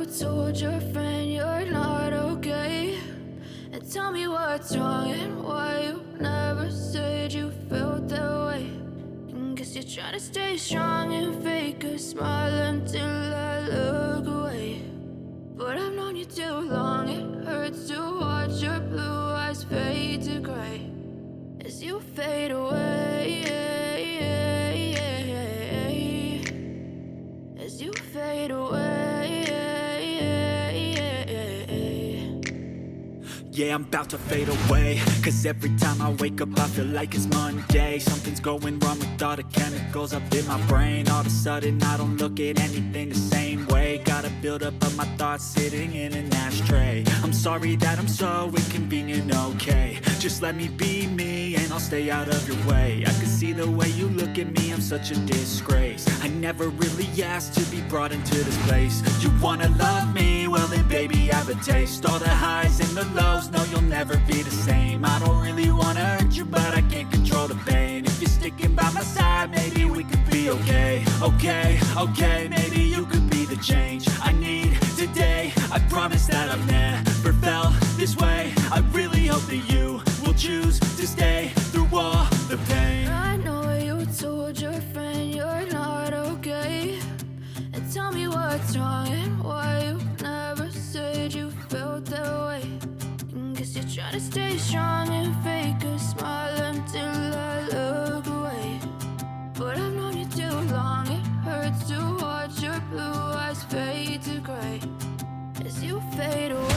told your friend you're not okay, and tell me what's wrong and why you never said you felt that way. And guess you're trying to stay strong and fake a smile until I look away. But I've known you too long, it hurts to watch your blue eyes fade to gray as you fade away, as you fade away. Yeah, I'm about to fade away, cause every time I wake up I feel like it's Monday. Something's going wrong with all the chemicals up in my brain. All of a sudden I don't look at anything the same way. Gotta build up of my thoughts sitting in an ashtray. I'm sorry that I'm so inconvenient, okay. Just let me be me and I'll stay out of your way. I can see the way you look at me, I'm such a disgrace. I never really asked to be brought into this place. You wanna love me? Well then baby have a taste. All the highs and the lows, no you'll never be the same. I don't really wanna hurt you but I can't control the pain. If you're sticking by my side, maybe we could be okay. Okay, maybe you could be the change I need today. I promise that I've never felt this way. I really hope that you will choose to stay through all the pain. I know you told your friend you're not okay, and tell me what's wrong and why you never said you felt that way. And guess you're trying to stay strong and fake a smile until I look away. But I've known you too long, it hurts to watch your blue eyes fade to gray as you fade away.